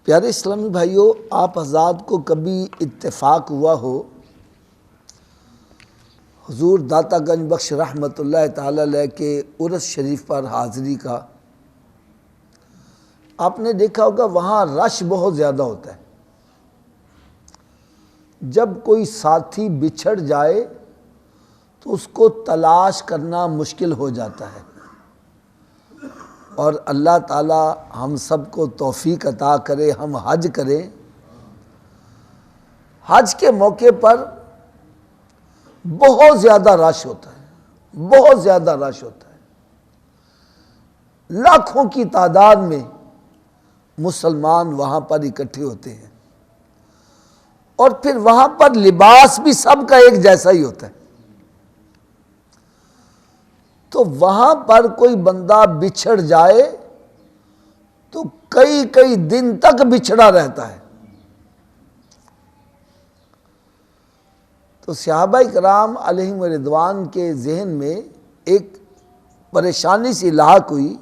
پیارے اسلامی بھائیوں، آپ حضرات کو کبھی اتفاق ہوا ہو حضور داتا گنج بخش رحمۃ اللہ تعالی علیہ کے عرس شریف پر حاضری کا؟ آپ نے دیکھا ہوگا وہاں رش بہت زیادہ ہوتا ہے۔ جب کوئی ساتھی بچھڑ جائے تو اس کو تلاش کرنا مشکل ہو جاتا ہے، اور اللہ تعالی ہم سب کو توفیق عطا کرے، ہم حج کریں۔ حج کے موقع پر بہت زیادہ رش ہوتا ہے، بہت زیادہ رش ہوتا ہے۔ لاکھوں کی تعداد میں مسلمان وہاں پر اکٹھے ہوتے ہیں، اور پھر وہاں پر لباس بھی سب کا ایک جیسا ہی ہوتا ہے۔ تو وہاں پر کوئی بندہ بچھڑ جائے تو کئی دن تک بچھڑا رہتا ہے۔ تو صحابہ کرام علیہم رضوان کے ذہن میں ایک پریشانی سی لاحق ہوئی۔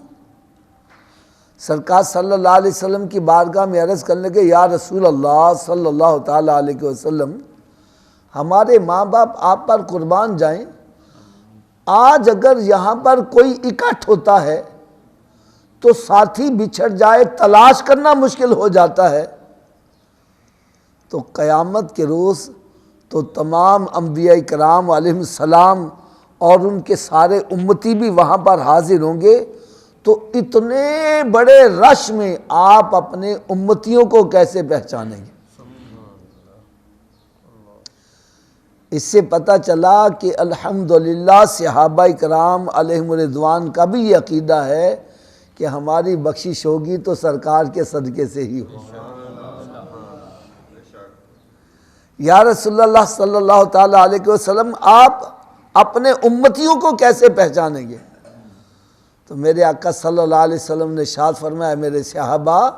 سرکار صلی اللہ علیہ وسلم کی بارگاہ میں عرض کرنے لگے، یا رسول اللہ صلی اللہ تعالی علیہ وسلم، ہمارے ماں باپ آپ پر قربان جائیں، آج اگر یہاں پر کوئی اکٹھ ہوتا ہے تو ساتھی بچھڑ جائے، تلاش کرنا مشکل ہو جاتا ہے، تو قیامت کے روز تو تمام انبیاء کرام علیہم السلام اور ان کے سارے امتی بھی وہاں پر حاضر ہوں گے، تو اتنے بڑے رش میں آپ اپنے امتیوں کو کیسے پہچانیں گے؟ اس سے پتہ چلا کہ الحمدللہ صحابہ کرام علیہم رضوان کا بھی یہ عقیدہ ہے کہ ہماری بخشش ہوگی تو سرکار کے صدقے سے ہی ہو۔ یا رسول اللہ صلی اللہ تعالی علیہ وسلم، آپ اپنے امتیوں کو کیسے پہچانیں گے؟ تو میرے آقا صلی اللہ علیہ وسلم نے ارشاد فرمایا، میرے صحابہ،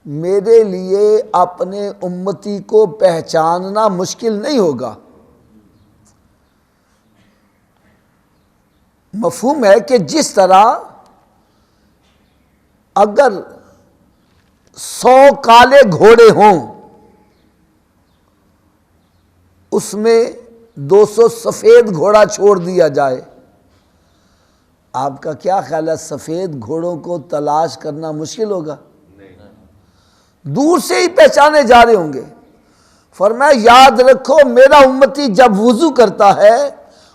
میرے لیے اپنے امتی کو پہچاننا مشکل نہیں ہوگا۔ مفہوم ہے کہ جس طرح اگر 100 کالے گھوڑے ہوں، اس میں 200 سفید گھوڑا چھوڑ دیا جائے، آپ کا کیا خیال ہے سفید گھوڑوں کو تلاش کرنا مشکل ہوگا؟ دور سے ہی پہچانے جا رہے ہوں گے۔ فرمایا یاد رکھو، میرا امتی جب وضو کرتا ہے،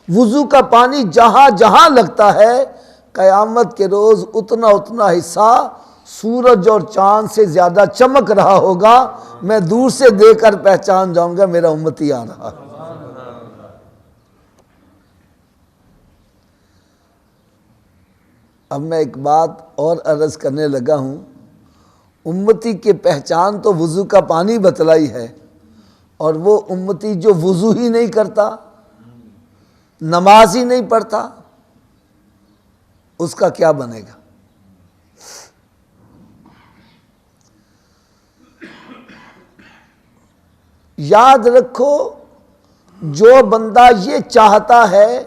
وضو کا پانی جہاں جہاں لگتا ہے، قیامت کے روز اتنا حصہ سورج اور چاند سے زیادہ چمک رہا ہوگا، میں دور سے دیکھ کر پہچان جاؤں گا میرا امتی آ رہا۔ اب میں ایک بات اور عرض کرنے لگا ہوں، امتی کی پہچان تو وضو کا پانی بتلائی ہے، اور وہ امتی جو وضو ہی نہیں کرتا، نماز ہی نہیں پڑھتا، اس کا کیا بنے گا؟ یاد رکھو، جو بندہ یہ چاہتا ہے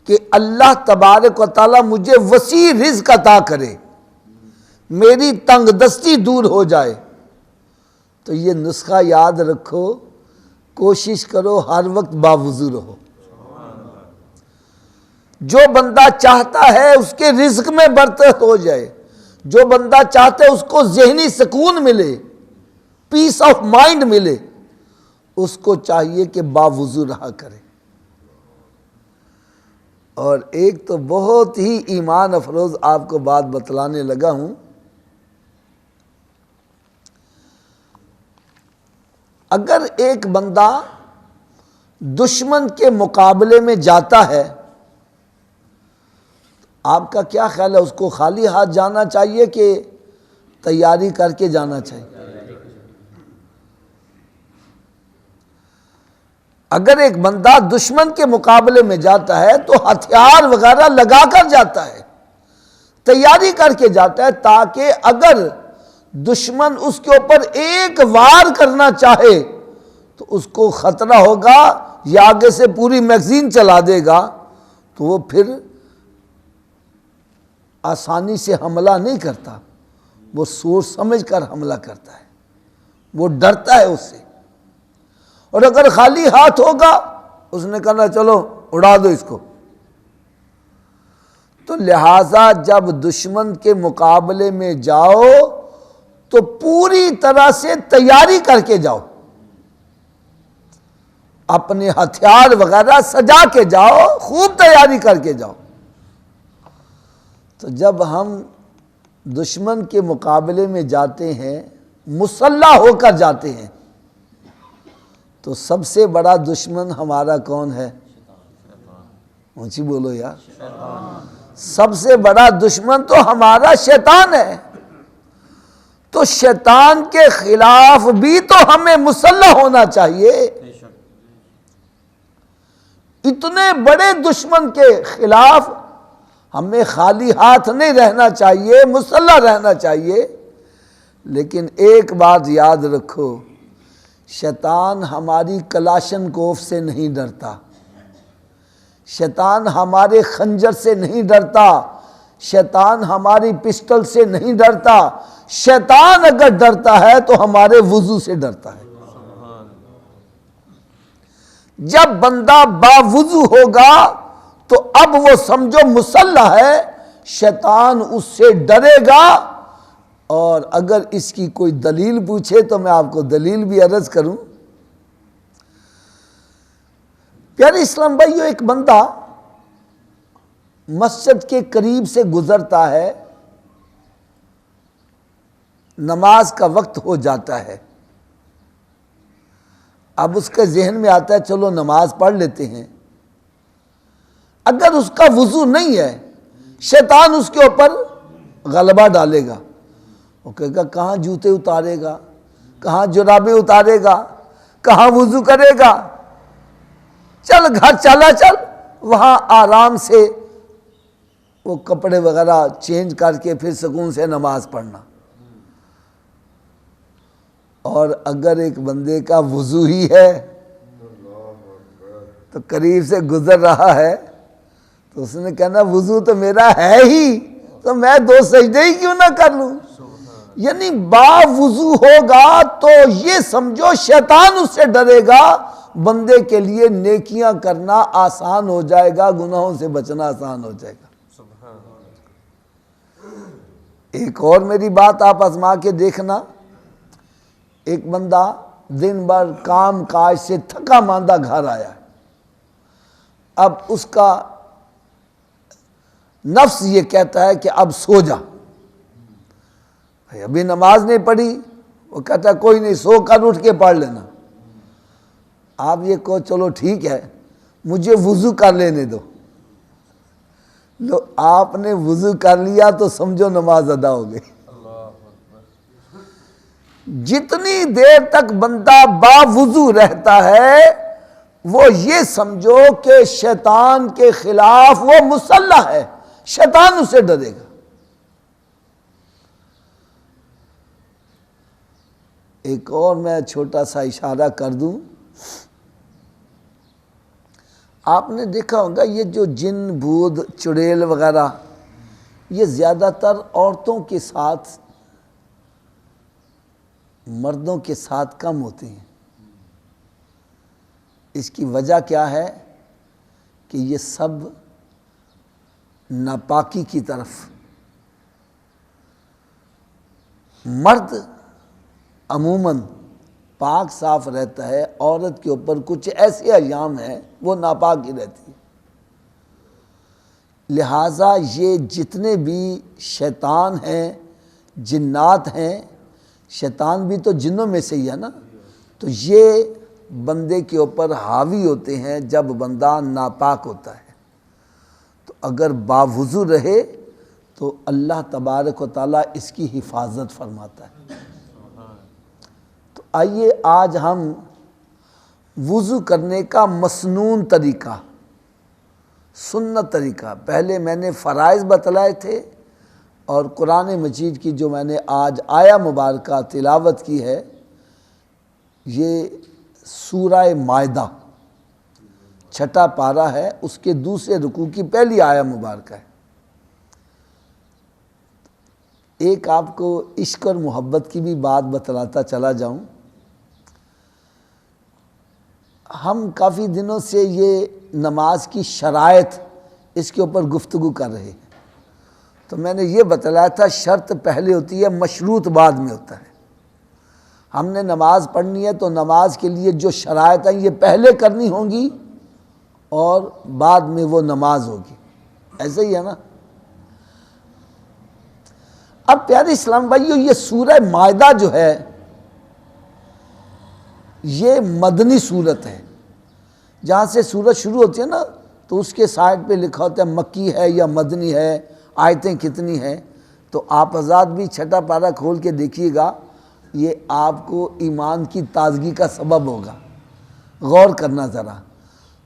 کہ اللہ تبارک و تعالی مجھے وسیع رزق عطا کرے، میری تنگ دستی دور ہو جائے، تو یہ نسخہ یاد رکھو، کوشش کرو ہر وقت باوضو رہو۔ جو بندہ چاہتا ہے اس کے رزق میں برکت ہو جائے، جو بندہ چاہتا ہے اس کو ذہنی سکون ملے، پیس آف مائنڈ ملے، اس کو چاہیے کہ باوضو رہا کرے۔ اور ایک تو بہت ہی ایمان افروز آپ کو بات بتلانے لگا ہوں۔ اگر ایک بندہ دشمن کے مقابلے میں جاتا ہے، آپ کا کیا خیال ہے، اس کو خالی ہاتھ جانا چاہیے کہ تیاری کر کے جانا چاہیے؟ اگر ایک بندہ دشمن کے مقابلے میں جاتا ہے تو ہتھیار وغیرہ لگا کر جاتا ہے، تیاری کر کے جاتا ہے، تاکہ اگر دشمن اس کے اوپر ایک وار کرنا چاہے تو اس کو خطرہ ہوگا، یا آگے سے پوری میگزین چلا دے گا، تو وہ پھر آسانی سے حملہ نہیں کرتا، وہ سوچ سمجھ کر حملہ کرتا ہے، وہ ڈرتا ہے اس سے۔ اور اگر خالی ہاتھ ہوگا اس نے کہنا چلو اڑا دو اس کو۔ تو لہٰذا جب دشمن کے مقابلے میں جاؤ تو پوری طرح سے تیاری کر کے جاؤ، اپنے ہتھیار وغیرہ سجا کے جاؤ، خوب تیاری کر کے جاؤ۔ تو جب ہم دشمن کے مقابلے میں جاتے ہیں، مسلح ہو کر جاتے ہیں، تو سب سے بڑا دشمن ہمارا کون ہے؟ اونچی بولو یار۔ سب سے بڑا دشمن تو ہمارا شیطان ہے۔ تو شیطان کے خلاف بھی تو ہمیں مسلح ہونا چاہیے۔ اتنے بڑے دشمن کے خلاف ہمیں خالی ہاتھ نہیں رہنا چاہیے، مسلح رہنا چاہیے۔ لیکن ایک بات یاد رکھو، شیطان ہماری کلاشن کوف سے نہیں ڈرتا، شیطان ہمارے خنجر سے نہیں ڈرتا، شیطان ہماری پسٹل سے نہیں ڈرتا۔ شیطان اگر ڈرتا ہے تو ہمارے وضو سے ڈرتا ہے۔ جب بندہ باوضو ہوگا تو اب وہ سمجھو مسلح ہے، شیطان اس سے ڈرے گا۔ اور اگر اس کی کوئی دلیل پوچھے تو میں آپ کو دلیل بھی عرض کروں۔ پیارے اسلام بھائیو، ایک بندہ مسجد کے قریب سے گزرتا ہے، نماز کا وقت ہو جاتا ہے۔ اب اس کے ذہن میں آتا ہے چلو نماز پڑھ لیتے ہیں۔ اگر اس کا وضو نہیں ہے، شیطان اس کے اوپر غلبہ ڈالے گا، وہ کہے گا کہاں جوتے اتارے گا، کہاں جرابیں اتارے گا، کہاں وضو کرے گا، چل گھر چلا چل، وہاں آرام سے وہ کپڑے وغیرہ چینج کر کے پھر سکون سے نماز پڑھنا۔ اور اگر ایک بندے کا وضو ہی ہے تو قریب سے گزر رہا ہے تو اس نے کہنا وضو تو میرا ہے ہی، تو میں 2 سجدے ہی کیوں نہ کر لوں۔ یعنی باوضو ہوگا تو یہ سمجھو شیطان اس سے ڈرے گا، بندے کے لیے نیکیاں کرنا آسان ہو جائے گا، گناہوں سے بچنا آسان ہو جائے گا۔ ایک اور میری بات آپ آزما کے دیکھنا، ایک بندہ دن بھر کام کاج سے تھکا ماندہ گھر آیا ہے، اب اس کا نفس یہ کہتا ہے کہ اب سو جا، ابھی نماز نہیں پڑھی، وہ کہتا ہے کوئی نہیں، سو کر اٹھ کے پڑھ لینا۔ آپ یہ کہو چلو ٹھیک ہے، مجھے وضو کر لینے دو، لو آپ نے وضو کر لیا تو سمجھو نماز ادا ہو گئی۔ جتنی دیر تک بندہ باوضو رہتا ہے وہ یہ سمجھو کہ شیطان کے خلاف وہ مسلح ہے، شیطان اسے ڈرے گا۔ ایک اور میں چھوٹا سا اشارہ کر دوں، آپ نے دیکھا ہوگا یہ جو جن بھود چڑیل وغیرہ یہ زیادہ تر عورتوں کے ساتھ مردوں کے ساتھ کم ہوتے ہیں۔ اس کی وجہ کیا ہے کہ یہ سب ناپاکی کی طرف، مرد عموماً پاک صاف رہتا ہے، عورت کے اوپر کچھ ایسے ایام ہیں وہ ناپاک ہی رہتی ہے۔ لہٰذا یہ جتنے بھی شیطان ہیں، جنات ہیں، شیطان بھی تو جنوں میں سے ہی ہے نا، تو یہ بندے کے اوپر حاوی ہوتے ہیں جب بندہ ناپاک ہوتا ہے۔ تو اگر باوضو رہے تو اللہ تبارک و تعالیٰ اس کی حفاظت فرماتا ہے۔ تو آئیے آج ہم وضو کرنے کا مسنون طریقہ، سنت طریقہ، پہلے میں نے فرائض بتلائے تھے اور قرآن مجید کی جو میں نے آج آیہ مبارکہ تلاوت کی ہے، یہ سورہ مائدہ 6 پارہ ہے، اس کے دوسرے رکوع کی پہلی آیہ مبارکہ ہے۔ ایک آپ کو عشق اور محبت کی بھی بات بتلاتا چلا جاؤں. ہم کافی دنوں سے یہ نماز کی شرائط اس کے اوپر گفتگو کر رہے ہیں. تو میں نے یہ بتلایا تھا شرط پہلے ہوتی ہے، مشروط بعد میں ہوتا ہے. ہم نے نماز پڑھنی ہے تو نماز کے لیے جو شرائط ہیں یہ پہلے کرنی ہوں گی اور بعد میں وہ نماز ہوگی. ایسے ہی ہے نا. اب پیارے اسلام بھائیو، یہ سورہ مائدہ جو ہے یہ مدنی سورت ہے. جہاں سے سورت شروع ہوتی ہے نا تو اس کے سائڈ پہ لکھا ہوتا ہے مکی ہے یا مدنی ہے، آیتیں کتنی ہیں. تو آپ حضرات بھی چھٹا پارہ کھول کے دیکھیے گا، یہ آپ کو ایمان کی تازگی کا سبب ہوگا. غور کرنا ذرا.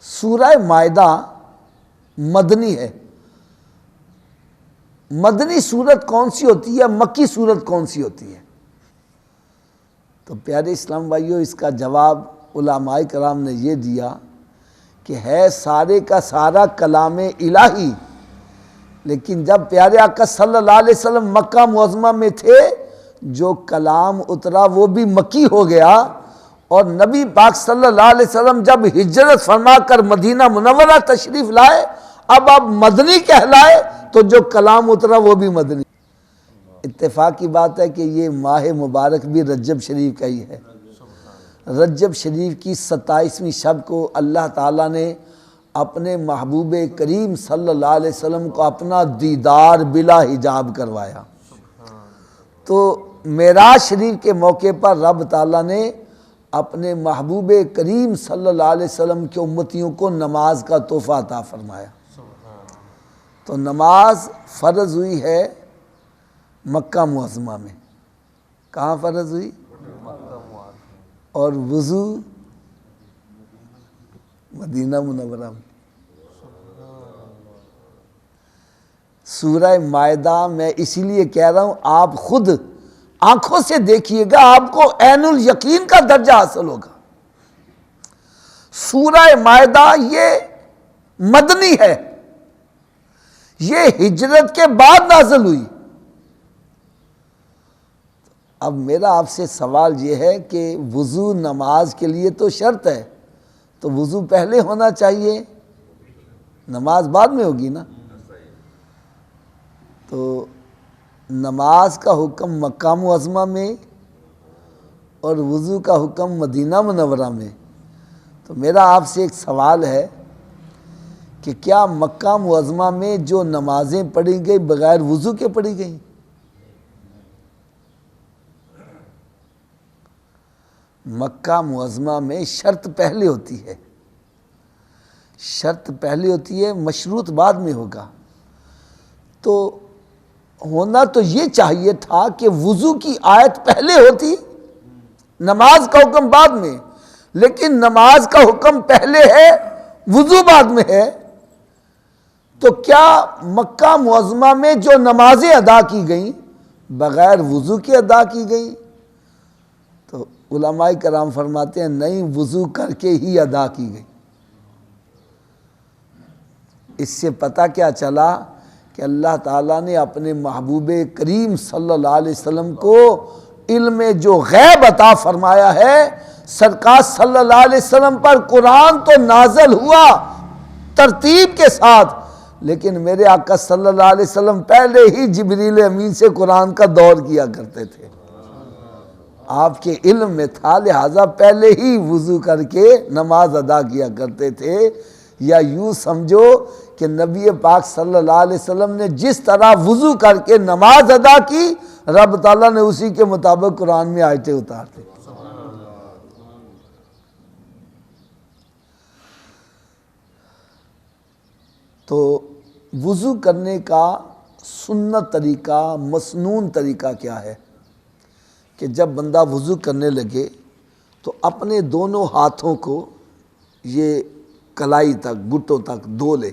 سورہ مائدہ مدنی ہے. مدنی سورت کون سی ہوتی ہے، مکی سورت کون سی ہوتی ہے؟ تو پیارے اسلام بھائیو، اس کا جواب علماء کرام نے یہ دیا کہ ہے سارے کا سارا کلام الہی، لیکن جب پیارے آقا صلی اللہ علیہ وسلم مکہ معظمہ میں تھے جو کلام اترا وہ بھی مکی ہو گیا، اور نبی پاک صلی اللہ علیہ وسلم جب ہجرت فرما کر مدینہ منورہ تشریف لائے اب آپ مدنی کہلائے تو جو کلام اترا وہ بھی مدنی. اتفاق کی بات ہے کہ یہ ماہ مبارک بھی رجب شریف کا ہی ہے. رجب شریف کی 27ویں شب کو اللہ تعالیٰ نے اپنے محبوب کریم صلی اللہ علیہ وسلم کو اپنا دیدار بلا حجاب کروایا. تو معراج شریف کے موقع پر رب تعالیٰ نے اپنے محبوب کریم صلی اللہ علیہ وسلم کے امتیوں کو نماز کا تحفہ عطا فرمایا. تو نماز فرض ہوئی ہے مکہ معظمہ میں. کہاں فرض ہوئی؟ اور وضو مدینہ منورہ میں. سورہ مائدہ میں اسی لیے کہہ رہا ہوں آپ خود آنکھوں سے دیکھیے گا، آپ کو عین الیقین کا درجہ حاصل ہوگا. سورہ مائدہ یہ مدنی ہے، یہ ہجرت کے بعد نازل ہوئی. اب میرا آپ سے سوال یہ ہے کہ وضو نماز کے لیے تو شرط ہے، تو وضو پہلے ہونا چاہیے، نماز بعد میں ہوگی نا. تو نماز کا حکم مکہ معظمہ میں اور وضو کا حکم مدینہ منورہ میں. تو میرا آپ سے ایک سوال ہے کہ کیا مکہ معظمہ میں جو نمازیں پڑھی گئی بغیر وضو کے پڑھی گئیں؟ مکہ معظمہ میں شرط پہلے ہوتی ہے، شرط پہلے ہوتی ہے، مشروط بعد میں ہوگا. تو ہونا تو یہ چاہیے تھا کہ وضو کی آیت پہلے ہوتی، نماز کا حکم بعد میں، لیکن نماز کا حکم پہلے ہے وضو بعد میں ہے. تو کیا مکہ معظمہ میں جو نمازیں ادا کی گئیں بغیر وضو کے ادا کی گئیں؟ تو علماء کرام فرماتے ہیں نہیں، وضو کر کے ہی ادا کی گئی. اس سے پتہ کیا چلا کہ اللہ تعالیٰ نے اپنے محبوب کریم صلی اللہ علیہ وسلم کو علم جو غیب عطا فرمایا ہے. سرکار صلی اللہ علیہ وسلم پر قرآن تو نازل ہوا ترتیب کے ساتھ، لیکن میرے آقا صلی اللہ علیہ وسلم پہلے ہی جبریل امین سے قرآن کا دور کیا کرتے تھے. آپ کے علم میں تھا، لہٰذا پہلے ہی وضو کر کے نماز ادا کیا کرتے تھے. یا یوں سمجھو کہ نبی پاک صلی اللہ علیہ وسلم نے جس طرح وضو کر کے نماز ادا کی رب تعالیٰ نے اسی کے مطابق قرآن میں آیتیں اتار دی. تو وضو کرنے کا سنت طریقہ، مسنون طریقہ کیا ہے کہ جب بندہ وضو کرنے لگے تو اپنے دونوں ہاتھوں کو یہ کلائی تک، گھٹوں تک دھو لے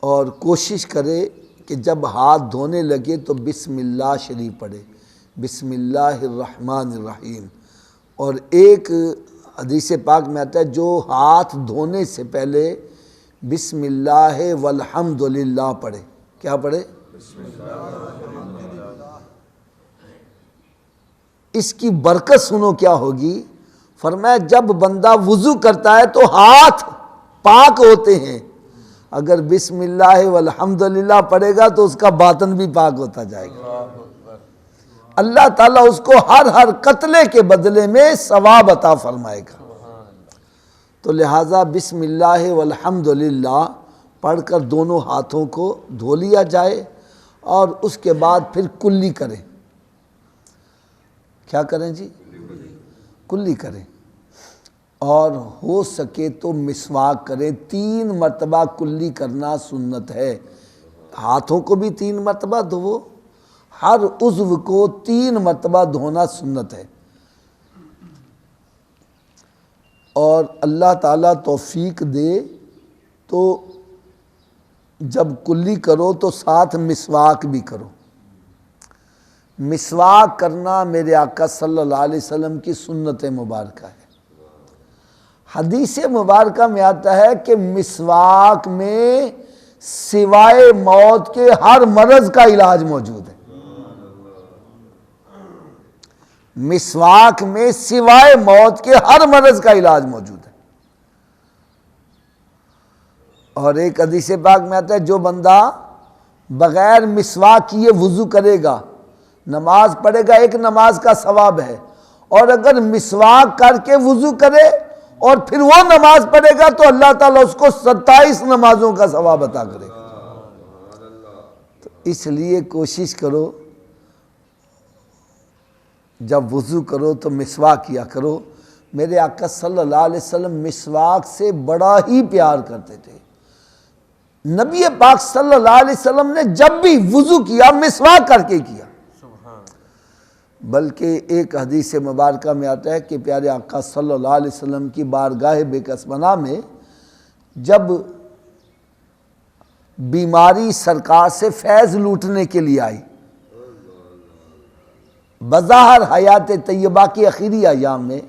اور کوشش کرے کہ جب ہاتھ دھونے لگے تو بسم اللہ شریف پڑھے، بسم اللہ الرحمن الرحیم. اور ایک حدیث پاک میں آتا ہے جو ہاتھ دھونے سے پہلے بسم اللہ والحمد للہ پڑھے. کیا پڑھے؟ اس کی برکت سنو کیا ہوگی. فرمایا جب بندہ وضو کرتا ہے تو ہاتھ پاک ہوتے ہیں، اگر بسم اللہ والحمدللہ پڑھے گا تو اس کا باطن بھی پاک ہوتا جائے گا. اللہ تعالیٰ اس کو ہر قتلے کے بدلے میں ثواب عطا فرمائے گا. تو لہٰذا بسم اللہ والحمدللہ پڑھ کر دونوں ہاتھوں کو دھو لیا جائے اور اس کے بعد پھر کلی کریں. کیا کریں جی؟ کلی کریں. اور ہو سکے تو مسواک کریں. 3 مرتبہ کلی کرنا سنت ہے. ہاتھوں کو بھی 3 مرتبہ دھوو، ہر عضو کو 3 مرتبہ دھونا سنت ہے. اور اللہ تعالیٰ توفیق دے تو جب کلی کرو تو ساتھ مسواک بھی کرو. مسواک کرنا میرے آقا صلی اللہ علیہ وسلم کی سنت مبارکہ ہے. حدیث مبارکہ میں آتا ہے کہ مسواک میں سوائے موت کے ہر مرض کا علاج موجود ہے. مسواک میں سوائے موت کے ہر مرض کا علاج موجود ہے. اور ایک حدیث پاک میں آتا ہے جو بندہ بغیر مسواک کیے وضو کرے گا، نماز پڑھے گا، 1 نماز کا ثواب ہے. اور اگر مسواک کر کے وضو کرے اور پھر وہ نماز پڑھے گا تو اللہ تعالیٰ اس کو 27 نمازوں کا ثواب عطا کرے گا. تو اس لیے کوشش کرو جب وضو کرو تو مسواک کیا کرو. میرے آقا صلی اللہ علیہ وسلم مسواک سے بڑا ہی پیار کرتے تھے. نبی پاک صلی اللہ علیہ وسلم نے جب بھی وضو کیا مسواک کر کے کیا. بلکہ ایک حدیث مبارکہ میں آتا ہے کہ پیارے آقا صلی اللہ علیہ وسلم کی بارگاہ بکسمنہ میں جب بیماری سرکار سے فیض لوٹنے کے لیے آئی، بظاہر حیات طیبہ کی آخری ایام میں،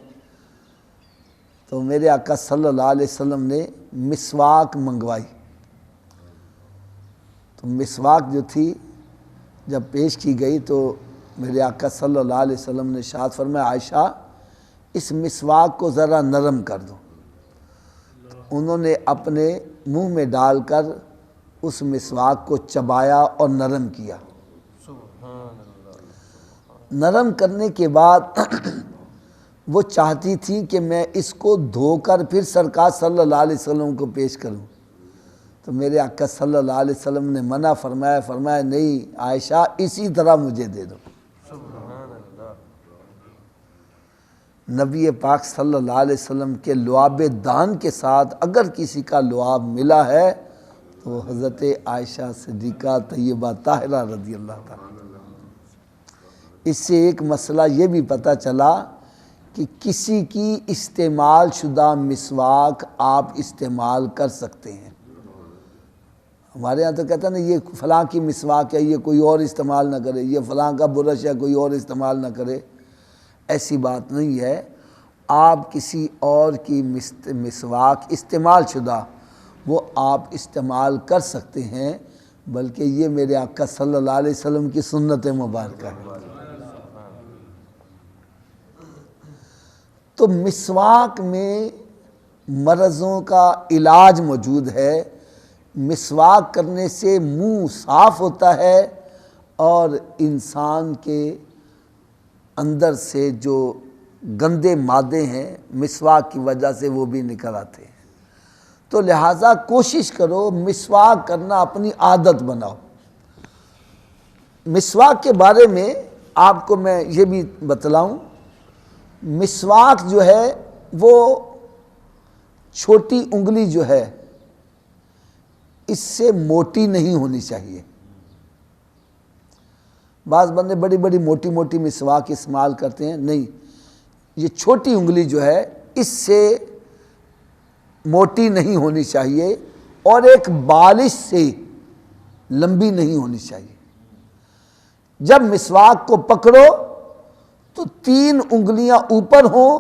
تو میرے آقا صلی اللہ علیہ وسلم نے مسواک منگوائی. تو مسواک جو تھی جب پیش کی گئی تو میرے آقا صلی اللہ علیہ وسلم نے ارشاد فرمایا عائشہ اس مسواک کو ذرا نرم کر دو. تو انہوں نے اپنے منہ میں ڈال کر اس مسواک کو چبایا اور نرم کیا. نرم کرنے کے بعد وہ چاہتی تھی کہ میں اس کو دھو کر پھر سرکار صلی اللہ علیہ وسلم کو پیش کروں. تو میرے آقا صلی اللہ علیہ وسلم نے منع فرمایا نہیں عائشہ اسی طرح مجھے دے دو. نبی پاک صلی اللہ علیہ وسلم کے لعاب دان کے ساتھ اگر کسی کا لعاب ملا ہے تو حضرت عائشہ صدیقہ طیبہ طاہرہ رضی اللہ تعالیٰ. اس سے ایک مسئلہ یہ بھی پتہ چلا کہ کسی کی استعمال شدہ مسواک آپ استعمال کر سکتے ہیں. ہمارے یہاں تو کہتا ہے نا یہ فلاں کی مسواک ہے یہ کوئی اور استعمال نہ کرے، یہ فلاں کا برش ہے کوئی اور استعمال نہ کرے. ایسی بات نہیں ہے. آپ کسی اور کی مسواک استعمال شدہ وہ آپ استعمال کر سکتے ہیں، بلکہ یہ میرے آقا صلی اللہ علیہ وسلم کی سنت مبارکہ ہے. تو مسواک میں مرضوں کا علاج موجود ہے. مسواک کرنے سے منہ صاف ہوتا ہے اور انسان کے اندر سے جو گندے مادے ہیں مسواک کی وجہ سے وہ بھی نکل آتے ہیں. تو لہٰذا کوشش کرو مسواک کرنا اپنی عادت بناؤ. مسواک کے بارے میں آپ کو میں یہ بھی بتلاؤں، مسواک جو ہے وہ چھوٹی انگلی جو ہے اس سے موٹی نہیں ہونی چاہیے. بعض بندے بڑی بڑی موٹی موٹی مسواک استعمال کرتے ہیں، نہیں، یہ چھوٹی انگلی جو ہے اس سے موٹی نہیں ہونی چاہیے اور ایک بالش سے لمبی نہیں ہونی چاہیے. جب مسواک کو پکڑو تو 3 انگلیاں اوپر ہوں،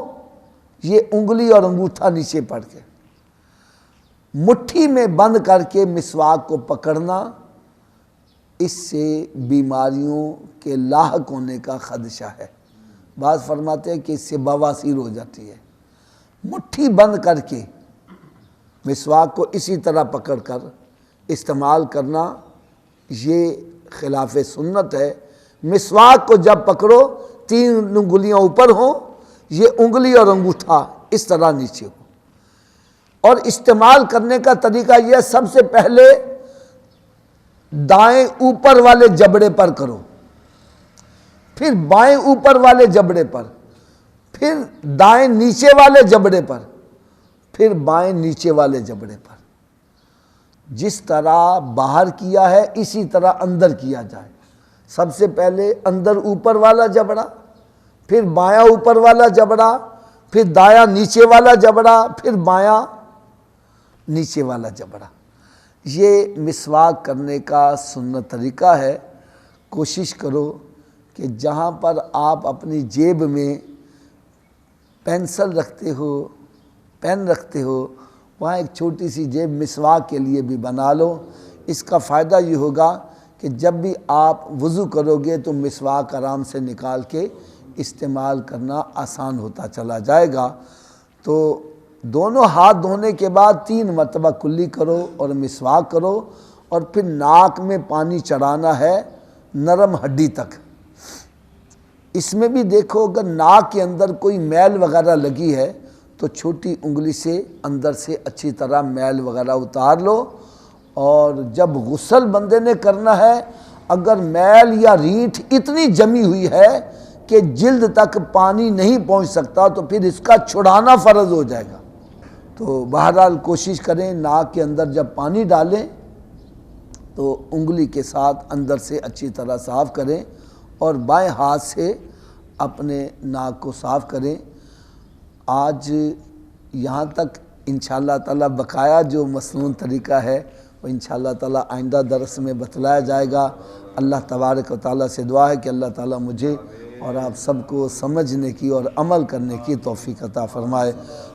یہ انگلی اور انگوٹھا نیچے پڑ کے مٹھی میں بند کر کے مسواک کو پکڑنا، اس سے بیماریوں کے لاحق ہونے کا خدشہ ہے۔ بعض فرماتے ہیں کہ اس سے بواسیر ہو جاتی ہے۔ مٹھی بند کر کے مسواک کو اسی طرح پکڑ کر استعمال کرنا یہ خلاف سنت ہے۔ مسواک کو جب پکڑو 3 انگلیاں اوپر ہوں، یہ انگلی اور انگوٹھا اس طرح نیچے ہو، اور استعمال کرنے کا طریقہ یہ سب سے پہلے دائیں اوپر والے جبڑے پر کرو، پھر بائیں اوپر والے جبڑے پر، پھر دائیں نیچے والے جبڑے پر، پھر بائیں نیچے والے جبڑے پر۔ جس طرح باہر کیا ہے اسی طرح اندر کیا جائے۔ سب سے پہلے اندر اوپر والا جبڑا، پھر بایاں اوپر والا جبڑا، پھر دایاں نیچے والا جبڑا، پھر بایاں نیچے والا جبڑا۔ یہ مسواک کرنے کا سنت طریقہ ہے۔ کوشش کرو کہ جہاں پر آپ اپنی جیب میں پینسل رکھتے ہو، پین رکھتے ہو، وہاں ایک چھوٹی سی جیب مسواک کے لیے بھی بنا لو۔ اس کا فائدہ یہ ہوگا کہ جب بھی آپ وضو کرو گے تو مسواک آرام سے نکال کے استعمال کرنا آسان ہوتا چلا جائے گا۔ تو دونوں ہاتھ دھونے کے بعد 3 مرتبہ کلی کرو اور مسواک کرو، اور پھر ناک میں پانی چڑھانا ہے نرم ہڈی تک۔ اس میں بھی دیکھو اگر ناک کے اندر کوئی میل وغیرہ لگی ہے تو چھوٹی انگلی سے اندر سے اچھی طرح میل وغیرہ اتار لو، اور جب غسل بندے نے کرنا ہے اگر میل یا رینٹھ اتنی جمی ہوئی ہے کہ جلد تک پانی نہیں پہنچ سکتا تو پھر اس کا چھڑانا فرض ہو جائے گا۔ تو بہرحال کوشش کریں ناک کے اندر جب پانی ڈالیں تو انگلی کے ساتھ اندر سے اچھی طرح صاف کریں، اور بائیں ہاتھ سے اپنے ناک کو صاف کریں۔ آج یہاں تک انشاءاللہ تعالی بقایا جو مسنون طریقہ ہے وہ انشاءاللہ تعالی آئندہ درس میں بتلایا جائے گا۔ اللہ تبارک و تعالی سے دعا ہے کہ اللہ تعالی مجھے اور آپ سب کو سمجھنے کی اور عمل کرنے کی توفیق عطا فرمائے۔